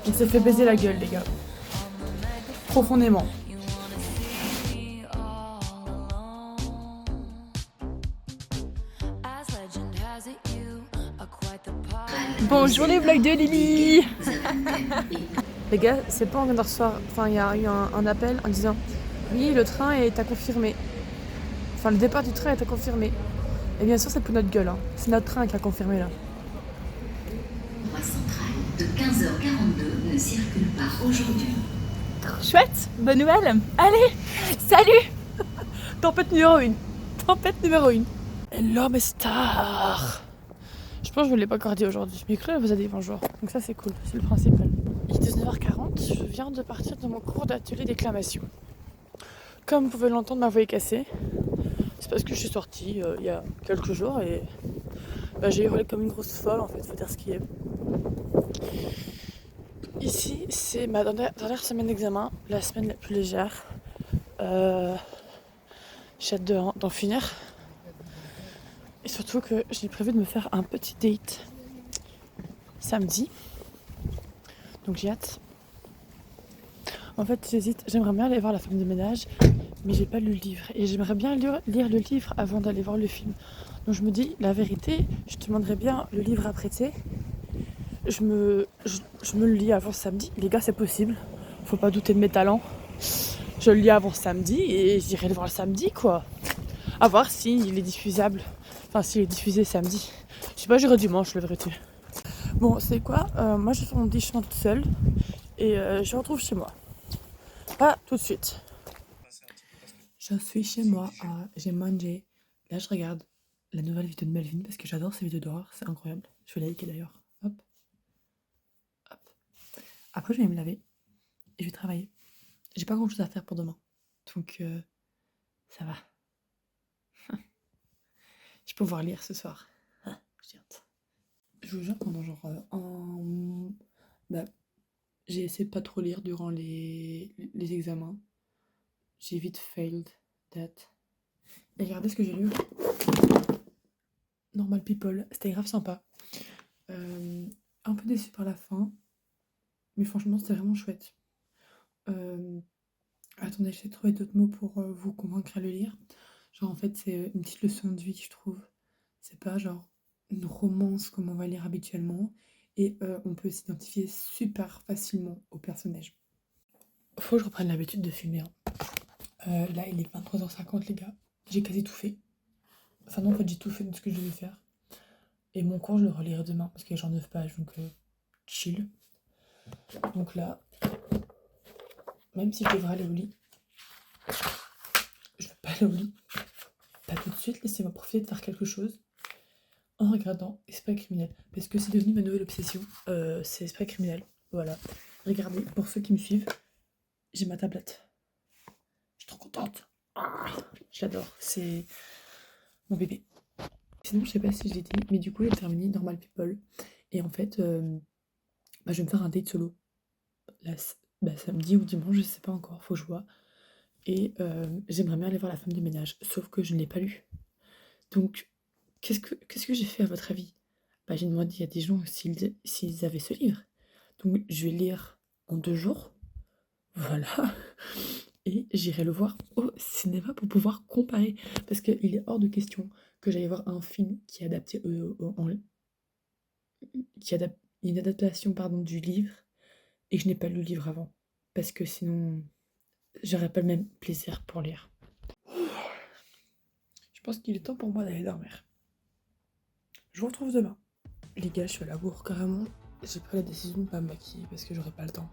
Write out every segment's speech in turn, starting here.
On s'est fait baiser la gueule, les gars. Profondément. Bonjour les vlogs de Lily. Les gars, c'est pas on vient de recevoir. Enfin, il y a eu un appel en disant oui, le train est à confirmer. Enfin, le départ du train est à confirmer. Et bien sûr, c'est pour notre gueule. Hein. C'est notre train qui a confirmé là. Voie centrale de 15h42 ne circule pas aujourd'hui. Chouette, bonne nouvelle. Allez, salut. Tempête numéro 1. Tempête numéro 1. Hello mes stars. Je pense que je ne l'ai pas encore dit aujourd'hui. Mais Chloé vous a dit bonjour. Donc ça c'est cool, c'est le principal. Il est 19h40, je viens de partir de mon cours d'atelier déclamation. Comme vous pouvez l'entendre, ma voix est cassée. C'est parce que je suis sortie il y a quelques jours et j'ai hurlé comme une grosse folle en fait, faut dire ce qui est. Ici, c'est ma dernière semaine d'examen, la semaine la plus légère. J'ai hâte d'en finir. Et surtout que j'ai prévu de me faire un petit date samedi. Donc j'ai hâte. En fait, j'hésite. J'aimerais bien aller voir La femme de ménage, mais j'ai pas lu le livre. Et j'aimerais bien lire le livre avant d'aller voir le film. Donc je me dis, la vérité, je te demanderais bien le livre à prêter. Je me le lis avant samedi. Les gars, c'est possible. Faut pas douter de mes talents. Je le lis avant samedi et j'irai le voir le samedi, quoi. À voir s'il est diffusable. Enfin, s'il est diffusé samedi. Je sais pas, j'irai dimanche, la vérité. Bon, c'est quoi moi, je fais mon petit chemin toute seule. Et je retrouve chez moi. Pas tout de suite. Je suis chez moi. J'ai mangé. Là, je regarde la nouvelle vidéo de Melvin parce que j'adore ces vidéos d'horreur. C'est incroyable. Je vais liker d'ailleurs. Hop. Hop. Après, je vais me laver. Et je vais travailler. J'ai pas grand chose à faire pour demain. Donc, ça va. Je vais pouvoir lire ce soir. J'ai hâte. Je vous jure, pendant j'ai essayé de pas trop lire durant les examens. J'ai vite failed that. Et regardez ce que j'ai lu. Normal People. C'était grave sympa. Un peu déçu par la fin. Mais franchement, c'était vraiment chouette. Attendez, j'essaie de trouver d'autres mots pour vous convaincre à le lire. Genre, en fait, c'est une petite leçon de vie, je trouve. C'est pas genre une romance comme on va lire habituellement. Et on peut s'identifier super facilement au personnage. Faut que je reprenne l'habitude de filmer. Hein. Là, il est 23h50, les gars. J'ai quasi tout fait. Enfin, non, en fait, j'ai tout fait de ce que je devais faire. Et mon cours, je le relirai demain parce qu'il y a genre 9 pages, donc chill. Donc là, même si je devrais aller au lit, je veux pas aller au lit. Pas tout de suite, laissez-moi profiter de faire quelque chose en regardant Esprit criminel. Parce que c'est devenu ma nouvelle obsession. C'est Esprit criminel. Voilà. Regardez, pour ceux qui me suivent, j'ai ma tablette. Je suis trop contente. Je l'adore. C'est mon bébé. Sinon, je sais pas si je l'ai dit, mais du coup, j'ai terminé Normal People. Et en fait, je vais me faire un date solo. Là, samedi ou dimanche, je sais pas encore, faut que je vois. Et j'aimerais bien aller voir La femme de ménage, sauf que je ne l'ai pas lu. Donc, qu'est-ce que j'ai fait à votre avis? J'ai demandé à des gens s'ils avaient ce livre. Donc, je vais lire en 2 jours. Voilà. Et j'irai le voir au cinéma pour pouvoir comparer. Parce qu'il est hors de question que j'aille voir un film qui est adapté une adaptation du livre et que je n'ai pas lu le livre avant. Parce que sinon, j'aurais pas le même plaisir pour lire. Je pense qu'il est temps pour moi d'aller dormir. Je vous retrouve demain. Les gars, je suis à la bourre carrément. J'ai pris la décision de ne pas me maquiller parce que j'aurais pas le temps.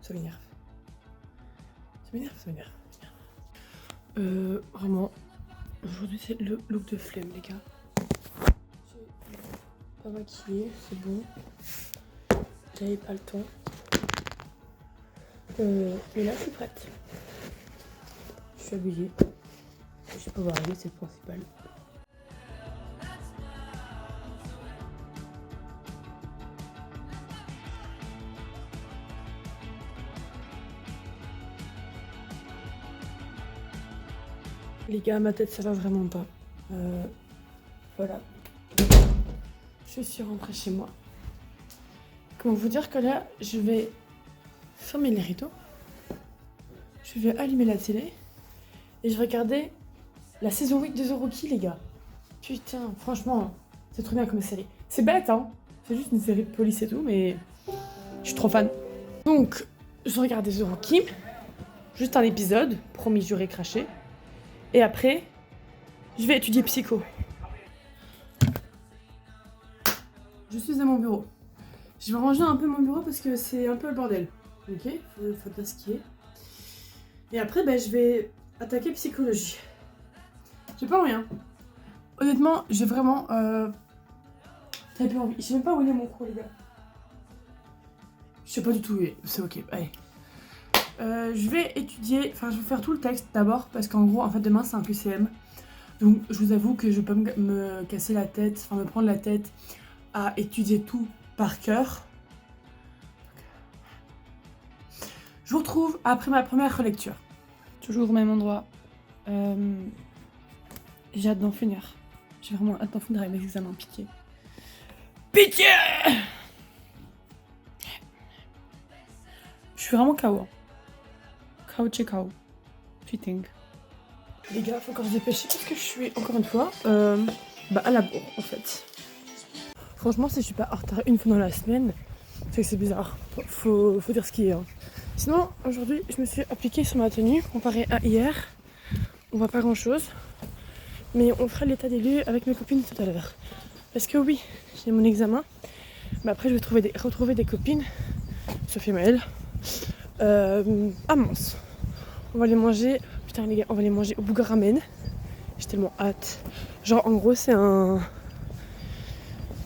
Ça m'énerve. Vraiment, aujourd'hui c'est le look de flemme, les gars. J'ai pas maquillé, c'est bon. J'avais pas le temps. Mais là, je suis prête. Je suis habillée. Je vais pouvoir aller, c'est le principal. Les gars, ma tête, ça va vraiment pas. Voilà. Je suis rentrée chez moi. Comment vous dire que là, je vais fermer les rideaux. Je vais allumer la télé. Et je vais regarder la saison 8 de The Rookie, les gars. Putain, franchement, c'est trop bien comme série. C'est bête, hein. C'est juste une série de police et tout, mais je suis trop fan. Donc, je regardais The Rookie. Juste un épisode, promis, juré, craché. Et après, je vais étudier psycho. Je suis à mon bureau. Je vais ranger un peu mon bureau parce que c'est un peu le bordel. Ok, faut dire ce qui est. Et après, je vais attaquer psychologie. J'ai pas envie, hein. Honnêtement, j'ai vraiment très peu envie. Je sais même pas où il est mon cours, les gars. Je sais pas du tout où il est. C'est ok, allez. Je vais étudier, je vais faire tout le texte d'abord parce qu'en gros, en fait, demain c'est un QCM. Donc, je vous avoue que je peux me casser la tête, me prendre la tête à étudier tout par cœur. Je vous retrouve après ma première relecture. Toujours au même endroit. J'ai hâte d'en finir. J'ai vraiment hâte d'en finir avec mes examens, pitié. Pitié! Je suis vraiment KO. KO chez KO. Fitting. Les gars, faut encore se dépêcher parce que je suis encore une fois à la bourre en fait. Franchement, si je suis pas en retard une fois dans la semaine, c'est que c'est bizarre. Faut dire ce qui est. Hein. Sinon, aujourd'hui, je me suis appliquée sur ma tenue comparé à hier. On voit pas grand chose. Mais on fera l'état des lieux avec mes copines tout à l'heure. Parce que oui, j'ai mon examen. Mais après, je vais retrouver des copines, Sophie et Maëlle, à Mons. On va les manger, putain les gars, on va les manger au Bouga Ramen. J'ai tellement hâte. Genre, en gros, c'est une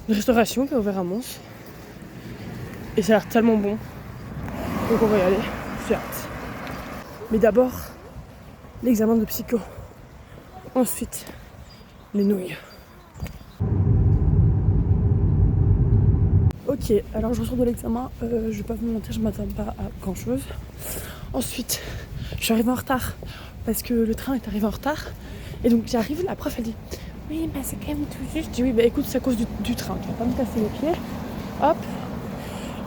restauration qui est ouverte à Mons. Et ça a l'air tellement bon. Donc on va y aller, j'ai hâte. Mais d'abord, l'examen de psycho. Ensuite, les nouilles. Ok, alors je ressors de l'examen, je vais pas vous mentir, je m'attends pas à grand chose. Ensuite, je suis arrivée en retard parce que le train est arrivé en retard. Et donc j'arrive, la prof elle dit oui c'est quand même tout juste. Je dis oui écoute c'est à cause du train, tu vas pas me casser les pieds. Hop,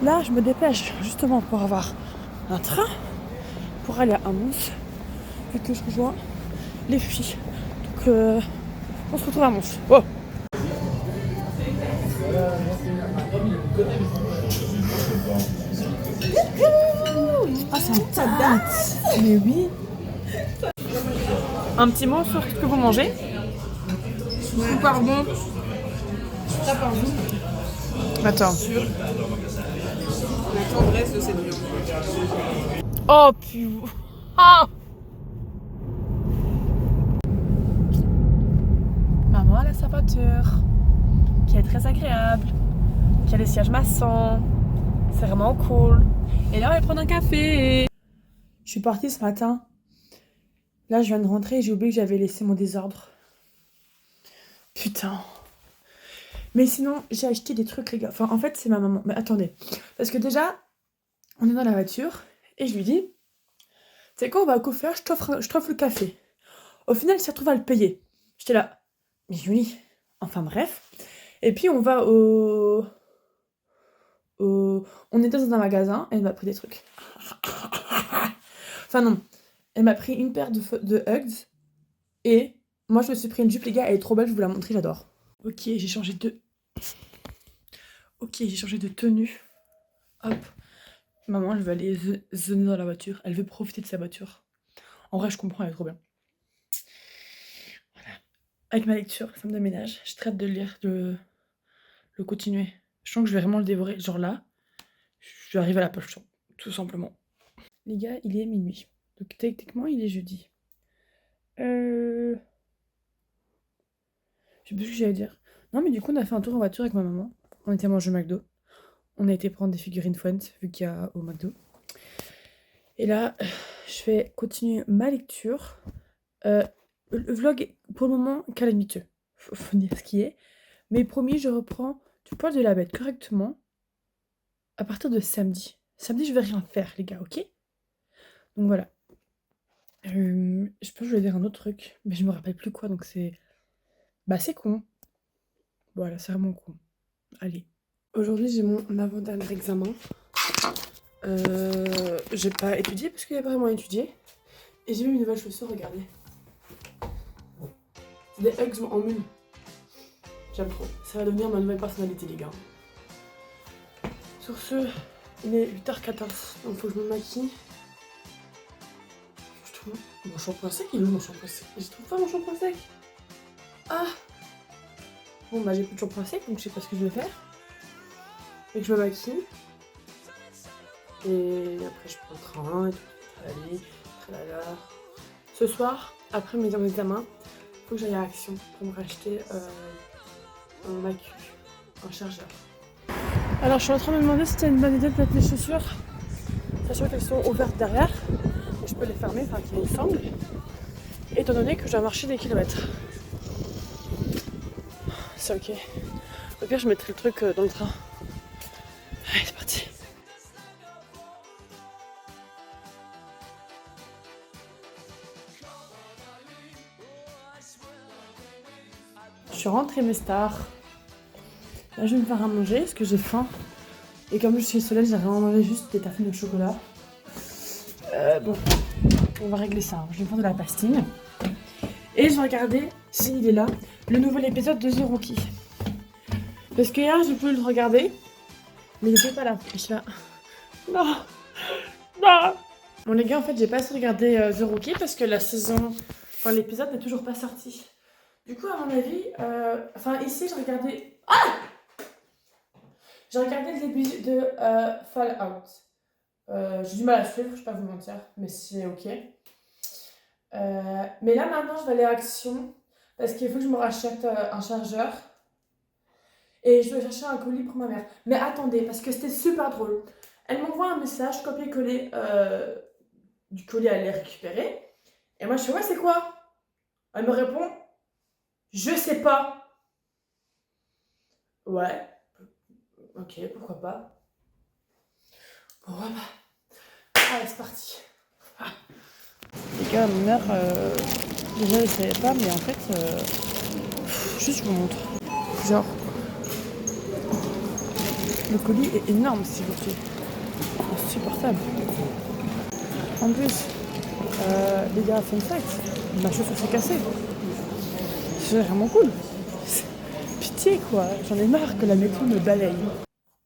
là je me dépêche justement pour avoir un train pour aller à Mons, vu que je rejoins les filles. Donc on se retrouve à Mons. Oh. Ah, ça date. Mais oui. Un petit mot sur ce que vous mangez. Ouais. Pardon. Ça pardon. Attends. Sur la tendresse de cette viande. Oh putain. Ah. Maman elle a sa voiture qui est très agréable, qui a des sièges maçons. C'est vraiment cool. Et là on va prendre un café. Je suis partie ce matin. Là je viens de rentrer et j'ai oublié que j'avais laissé mon désordre. Putain. Mais sinon j'ai acheté des trucs les gars. En fait c'est ma maman. Mais attendez. Parce que déjà on est dans la voiture et je lui dis tu sais quoi on va au coiffeur, je t'offre le café. Au final il s'est retrouvé à le payer. J'étais là. Mais Julie. Enfin bref. Et puis on va on était dans un magasin et elle m'a pris des trucs. Enfin non. Elle m'a pris une paire de Hugs. Et moi je me suis pris une jupe les gars. Elle est trop belle, je vous la montrer, j'adore. Ok, j'ai changé de tenue. Hop. Maman elle veut aller zoner dans la voiture. Elle veut profiter de sa voiture. En vrai je comprends, elle est trop bien. Voilà. Avec ma lecture, femme de ménage, j'ai très hâte de le lire, de le continuer. Je sens que je vais vraiment le dévorer. Genre là, je vais arriver à la page 100, tout simplement. Les gars, il est minuit. Donc techniquement, il est jeudi. Je sais plus ce que j'allais dire. Non, mais du coup, on a fait un tour en voiture avec ma maman. On était manger au McDo. On a été prendre des figurines Friends, vu qu'il y a au McDo. Et là, je vais continuer ma lecture. Le vlog est pour le moment calamiteux. Faut dire ce qui est. Mais promis, je reprends du poil de la bête correctement à partir de samedi. Samedi, je vais rien faire, les gars, ok? Donc voilà. Je pense que je vais dire un autre truc, mais je me rappelle plus quoi, donc c'est... c'est con. Voilà, c'est vraiment con. Allez. Aujourd'hui, j'ai mon avant-dernier examen. J'ai pas étudié parce qu'il n'y a pas vraiment étudié. Et j'ai mis une nouvelle chaussure, regardez. C'est des Uggs en mule. J'aime trop. Ça va devenir ma nouvelle personnalité, les gars. Sur ce, il est 8h14, donc faut que je me maquille. Je trouve mon shampoing sec, il est où mon shampoing sec? Je trouve pas mon shampoing sec. Ah! Bon bah j'ai plus de shampoing sec, donc je sais pas ce que je vais faire. Et que je me maquille. Et après je prends le train et tout. Allez, tralala. Ce soir, après mes examens, faut que j'aille à Action pour me racheter un macu, un chargeur. Alors je suis en train de me demander si c'était une bonne idée de mettre les chaussures, sachant qu'elles sont ouvertes derrière. Et je peux les fermer, enfin qu'il me semble. Étant donné que je dois marcher des kilomètres. C'est ok. Au pire je mettrai le truc dans le train. Allez c'est parti. Je suis rentrée mes stars. Là je vais me faire à manger parce que j'ai faim. Et comme je suis Solène, j'ai vraiment mangé juste des tartines au chocolat. Bon, on va régler ça. Je vais prendre de la pastille. Et je vais regarder, s'il est là, le nouvel épisode de The Rookie. Parce que hier j'ai pu le regarder, mais il n'était pas là. Et je suis là. Non. Non. Bon les gars, en fait j'ai pas assez regardé The Rookie parce que la saison, enfin l'épisode n'est toujours pas sorti. Du coup, à mon avis, enfin ici j'ai regardé. Ah! J'ai regardé le début de Fallout. J'ai du mal à suivre, je vais pas vous mentir, mais c'est ok. Mais là maintenant je vais aller à Action parce qu'il faut que je me rachète un chargeur. Et je vais chercher un colis pour ma mère. Mais attendez, parce que c'était super drôle. Elle m'envoie un message, copier-coller du colis à aller récupérer. Et moi je fais ouais c'est quoi? Elle me répond je sais pas. Ouais. Ok, pourquoi pas. Pourquoi pas. Allez, c'est parti. Ah. Les gars, ma mère, déjà elle savait pas, mais en fait, juste je vous montre. Genre, le colis est énorme s'il vous plaît. Insupportable. En plus, les gars, fun fact, ma chaussure s'est cassée. C'est vraiment cool. Pitié quoi, j'en ai marre que la météo me balaye.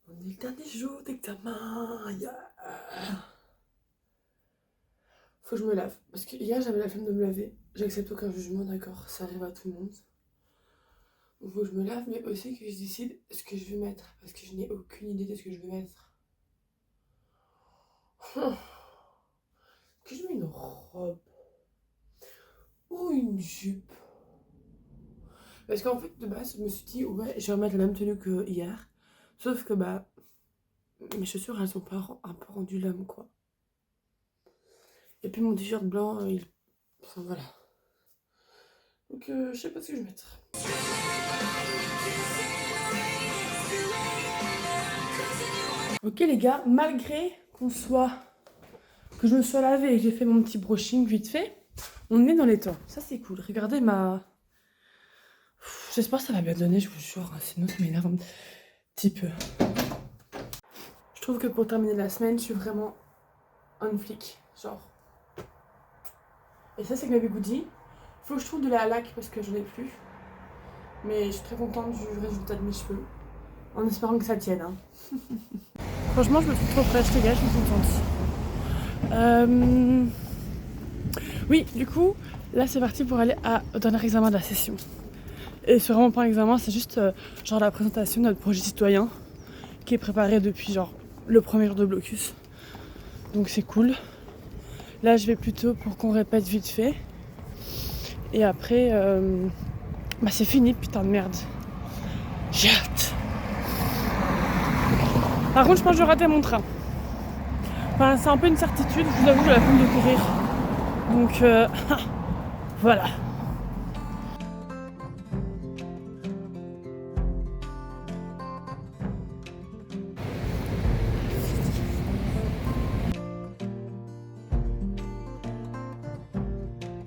On est le dernier jour d'examen. Faut que je me lave. Parce que hier j'avais la flemme de me laver. J'accepte aucun jugement, d'accord. Ça arrive à tout le monde. Donc faut que je me lave, mais aussi que je décide ce que je vais mettre. Parce que je n'ai aucune idée de ce que je vais mettre. Que je mets une robe ou une jupe. Parce qu'en fait de base je me suis dit ouais je vais remettre la même tenue que hier. Sauf que bah mes chaussures elles sont pas un peu rendues l'homme quoi. Et puis mon t-shirt blanc il... Enfin voilà. Donc je sais pas ce que je vais mettre. Ok les gars, malgré qu'on soit... que je me sois lavée et que j'ai fait mon petit brushing vite fait, on est dans les temps. Ça c'est cool. Regardez ma... J'espère que ça va bien donner, je vous jure. Sinon ça m'énerve un petit peu. Je trouve que pour terminer la semaine, je suis vraiment un flic. Genre. Et ça c'est que ma bigoudi. Faut que je trouve de la laque parce que j'en ai plus. Mais je suis très contente du résultat de mes cheveux. En espérant que ça tienne. Hein. Franchement, je me trouve trop fraîche, les gars, je suis contente. Oui, du coup, là c'est parti pour aller au dernier examen de la session. Et c'est vraiment pas un examen, c'est juste genre la présentation de notre projet citoyen qui est préparé depuis genre le premier jour de blocus. Donc c'est cool. Là je vais plutôt pour qu'on répète vite fait. Et après, bah c'est fini, putain de merde. J'ai hâte. Par contre, je pense que je vais rater mon train. Enfin, c'est un peu une certitude, je vous avoue, j'ai la flemme de courir. Donc, voilà.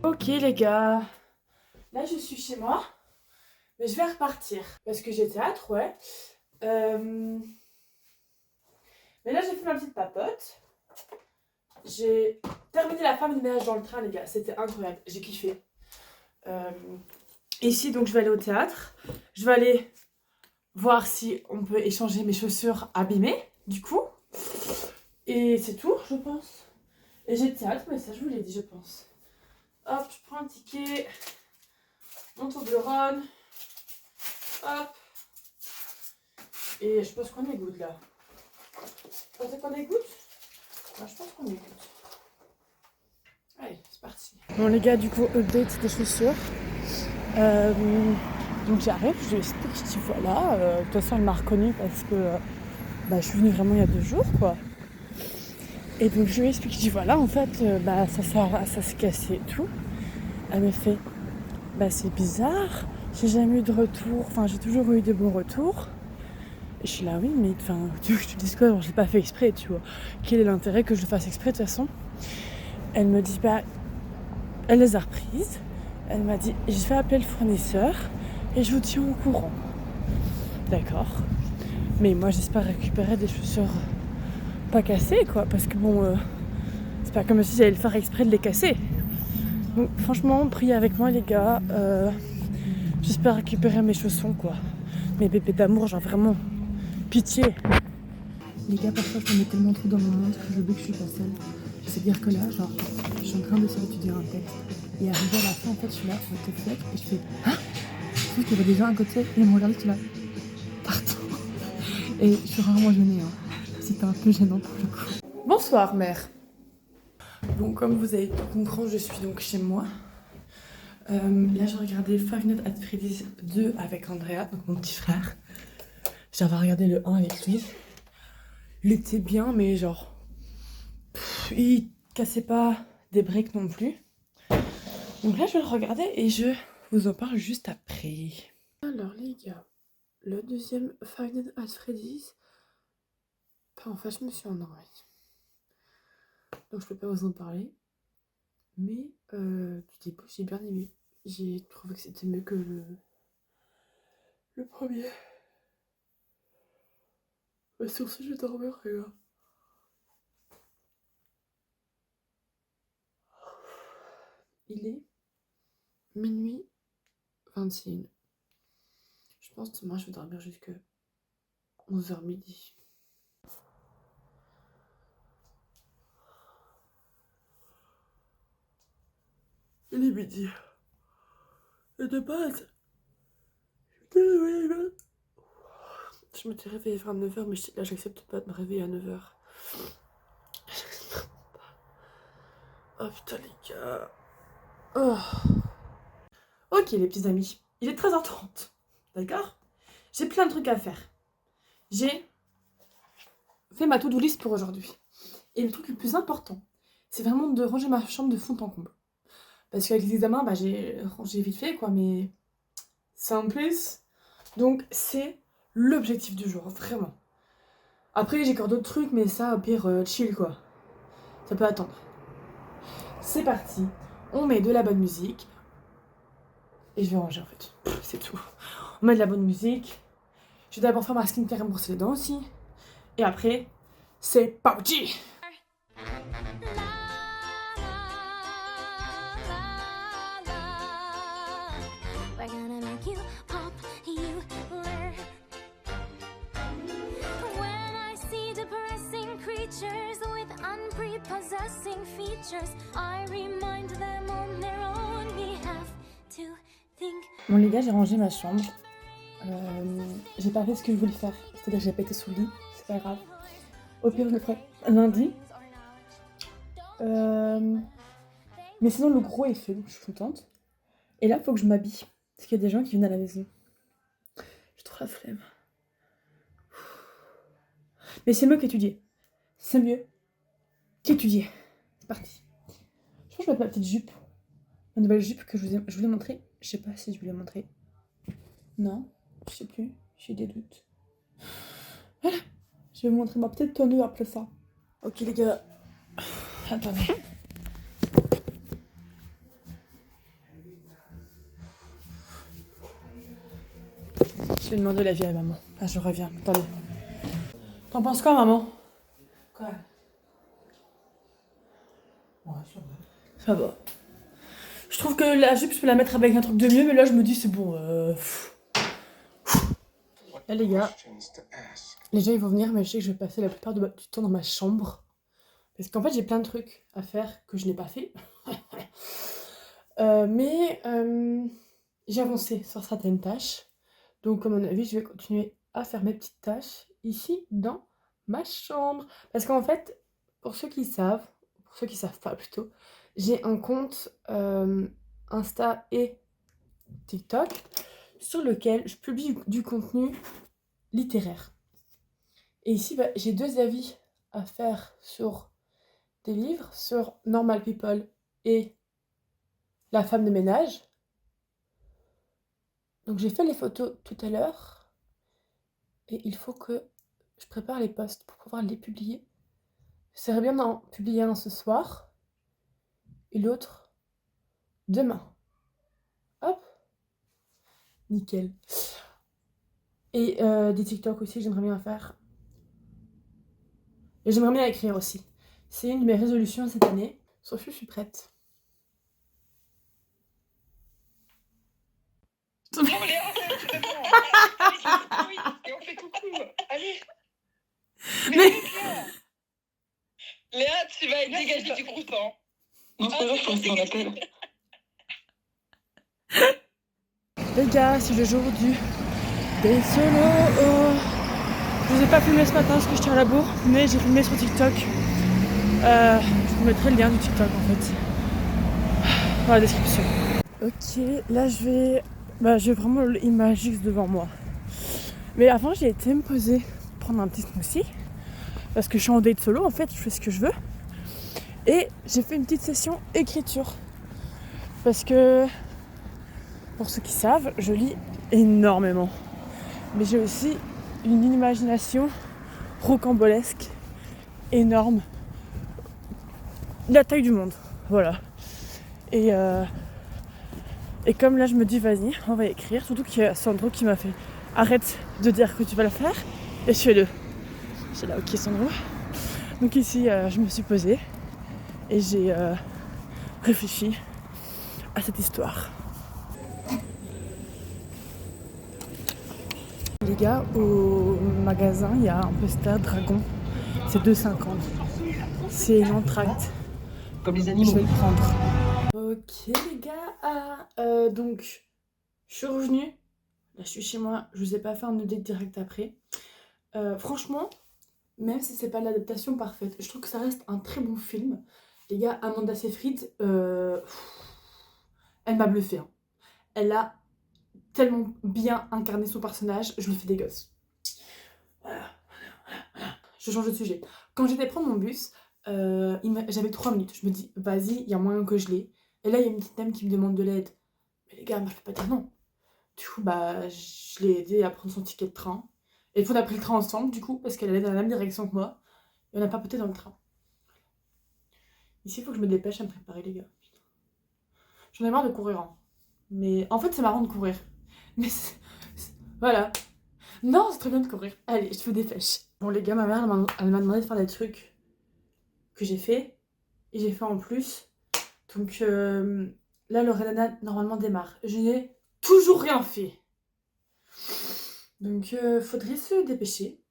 Ok les gars, là je suis chez moi, mais je vais repartir parce que j'ai théâtre, ouais. Mais là, j'ai fait ma petite papote. J'ai terminé la femme de ménage dans le train, les gars. C'était incroyable. J'ai kiffé. Ici, donc, je vais aller au théâtre. Je vais aller voir si on peut échanger mes chaussures abîmées, du coup. Et c'est tout, je pense. Et j'ai le théâtre, mais ça, je vous l'ai dit, je pense. Hop, je prends un ticket. Mon Toblerone. Hop. Et je pense qu'on est good, là. Vous pensez qu'on est good? Je pense qu'on est good. Allez, c'est parti. Bon les gars, du coup, update des chaussures. Donc j'arrive, je lui explique, je dis voilà. De toute façon, elle m'a reconnue parce que je suis venue vraiment il y a 2 jours, quoi. Et donc je lui explique, je dis voilà, en fait, ça s'est cassé et tout. Elle me fait, c'est bizarre, j'ai jamais eu de retour, enfin j'ai toujours eu de bons retours. Et je suis là, oui, mais tu veux que je te dise quoi? Genre, je l'ai pas fait exprès, tu vois. Quel est l'intérêt que je le fasse exprès de toute façon? Elle me dit, elle les a reprises. Elle m'a dit, je vais appeler le fournisseur et je vous tiens au courant. D'accord. Mais moi, j'espère récupérer des chaussures pas cassées, quoi. Parce que bon, c'est pas comme si j'allais le faire exprès de les casser. Donc, franchement, priez avec moi, les gars. J'espère récupérer mes chaussons, quoi. Mes bébés d'amour, genre vraiment, pitié. Les gars, parfois, je me mets tellement trop dans mon monde que je veux que je suis pas seule. C'est-à-dire que là, genre, je suis en train d'essayer d'étudier un texte. Et arrivé à la fin, en fait, je suis là, what the fuck, et je fais ah, je trouve qu'il y avait des gens à côté, et ils me regardent, je suis là, pardon. Et je suis rarement gênée, hein. C'était un peu gênant pour le coup. Bonsoir, mère. Bon, comme vous avez pu comprendre, je suis donc chez moi. Là, j'ai regardé Five Nights at Freddy's 2 avec Andrea, donc mon petit frère. J'avais regardé le 1 avec lui. Il était bien, mais genre, il cassait pas des briques non plus. Donc là, je vais le regarder et je vous en parle juste après. Alors les gars, le deuxième Five Nights at Freddy's, en fait, je me suis endormie. Donc je peux pas vous en parler. Mais du début, j'ai bien aimé. J'ai trouvé que c'était mieux que le premier. Sur ce, je vais dormir, les gars. Il est minuit 21. Je pense que demain, je vais dormir jusqu'à 11h midi. Il est midi. Et de base, je m'étais réveillée vers 9h, mais là, j'accepte pas de me réveiller à 9h. Oh putain, les gars. Oh. Ok, les petits amis. Il est 13h30. D'accord? J'ai plein de trucs à faire. J'ai fait ma to-do list pour aujourd'hui. Et le truc le plus important, c'est vraiment de ranger ma chambre de fond en comble. Parce qu'avec les examens, j'ai rangé vite fait, quoi, mais c'est en plus. Donc, c'est l'objectif du jour, vraiment. Après, j'ai encore d'autres trucs, mais ça, au pire, chill, quoi. Ça peut attendre. C'est parti. On met de la bonne musique. Et je vais ranger, en fait. C'est tout. On met de la bonne musique. Je vais d'abord faire ma skincare et me brosser les dents aussi. Et après, c'est parti! With unprepossessing features, I remind them on their own behalf to think. Bon les gars, j'ai rangé ma chambre. J'ai pas fait ce que je voulais faire, c'est-à-dire que j'ai pas été sous le lit, c'est pas grave. Au pire, je le ferai lundi. Mais sinon, le gros est fait, donc je suis contente. Et là, faut que je m'habille, parce qu'il y a des gens qui viennent à la maison. J'ai trop la flemme. Mais c'est mieux qu'étudier. C'est mieux qu'étudier. C'est parti. Je pense que je vais mettre ma petite jupe. Ma nouvelle jupe que je vous ai montrée. Je sais pas si je vous l'ai montrée. Non, je sais plus. J'ai des doutes. Voilà. Je vais vous montrer ma petite tenue après ça. Ok les gars. Attendez. Je vais demander l'avis à maman. Ah, je reviens. Attendez. T'en penses quoi, maman? Quoi? Ouais, ça va. Ça va. Je trouve que la jupe, je peux la mettre avec un truc de mieux, mais là, je me dis, c'est bon. Là, les gars, les gens, ils vont venir, mais je sais que je vais passer la plupart du temps dans ma chambre. Parce qu'en fait, j'ai plein de trucs à faire que je n'ai pas fait. Mais j'ai avancé sur certaines tâches. Donc, à mon avis, je vais continuer à faire mes petites tâches ici, dans ma chambre. Parce qu'en fait, pour ceux qui savent pas plutôt, j'ai un compte Insta et TikTok sur lequel je publie du contenu littéraire. Et ici, j'ai 2 avis à faire sur des livres, sur Normal People et La femme de ménage. Donc j'ai fait les photos tout à l'heure et il faut que je prépare les posts pour pouvoir les publier. J'essaierai bien d'en publier un ce soir et l'autre demain. Hop, nickel. Et des TikTok aussi, j'aimerais bien faire. Et j'aimerais bien écrire aussi. C'est une de mes résolutions cette année. Sophie, je suis prête. Oh, Léa, c'est bon. Oui, et on fait coucou. Allez. Mais- Léa, tu vas être dégagée du groupe, hein. Non, c'est pas grave, je pense qu'on appelle. Les gars, c'est le jour du day solo. Je vous ai pas filmé ce matin parce que j'étais à la bourre, mais j'ai filmé sur TikTok. Je vous mettrai le lien du TikTok en fait dans la description. Ok, là j'ai vraiment l'image juste devant moi. Mais avant j'ai été me poser, prendre un petit smoothie parce que je suis en date solo en fait, je fais ce que je veux. Et j'ai fait une petite session écriture parce que pour ceux qui savent, je lis énormément. Mais j'ai aussi une imagination rocambolesque, énorme, la taille du monde, voilà. Et comme là je me dis vas-y, on va écrire, surtout qu'il y a Sandro qui m'a fait arrête de dire que tu vas le faire et fais-le. J'ai là ok Sandro. Donc ici je me suis posée et j'ai réfléchi à cette histoire. Les gars, au magasin, il y a un poster dragon. C'est 2,50. C'est une entracte. Comme les Je animaux. vais le prendre. Ok les gars, donc je suis revenue. Là je suis chez moi. Je vous ai pas fait un update direct après. Franchement, même si c'est pas l'adaptation parfaite, je trouve que ça reste un très bon film. Les gars, Amanda Seyfried, elle m'a bluffé. Hein. Elle a tellement bien incarné son personnage, je me fais des gosses. Voilà. Je change de sujet. Quand j'étais prendre mon bus, j'avais 3 minutes. Je me dis, vas-y, il y a moyen que je l'ai. Et là, il y a une petite dame qui me demande de l'aide. Mais les gars, moi, je peux pas dire non. Du coup, je l'ai aidé à prendre son ticket de train. Et on a pris le train ensemble, du coup, parce qu'elle allait dans la même direction que moi. Et on a papoté dans le train. Ici, il faut que je me dépêche à me préparer, les gars. J'en ai marre de courir. Hein. Mais en fait, c'est marrant de courir. Mais voilà. Non, c'est très bien de courir. Allez, je me dépêche. Bon, les gars, ma mère, elle m'a demandé de faire des trucs que j'ai fait. Et j'ai fait en plus. Donc là, le Renana, normalement, démarre. Je n'ai toujours rien fait. Donc, faudrait se dépêcher.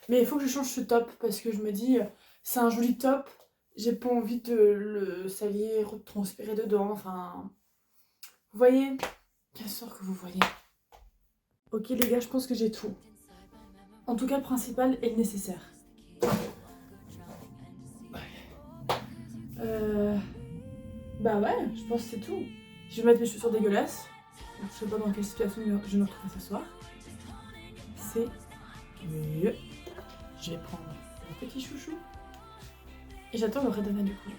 Mais il faut que je change ce top. Parce que je me dis, c'est un joli top. J'ai pas envie de le salir, transpirer dedans. Enfin, vous voyez? Bien sûr que vous voyez. Ok les gars, je pense que j'ai tout. En tout cas, le principal est le nécessaire. Bah ouais, je pense que c'est tout. Je vais mettre mes chaussures dégueulasses. Je sais pas dans quelle situation je me retrouve ce soir. C'est mieux. Je vais prendre mon petit chouchou. Et j'attends le Redana du coup.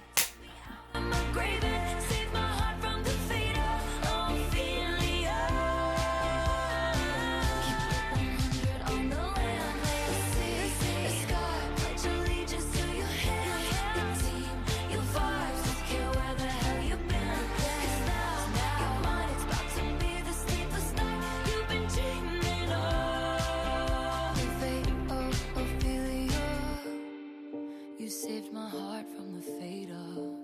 from the fate of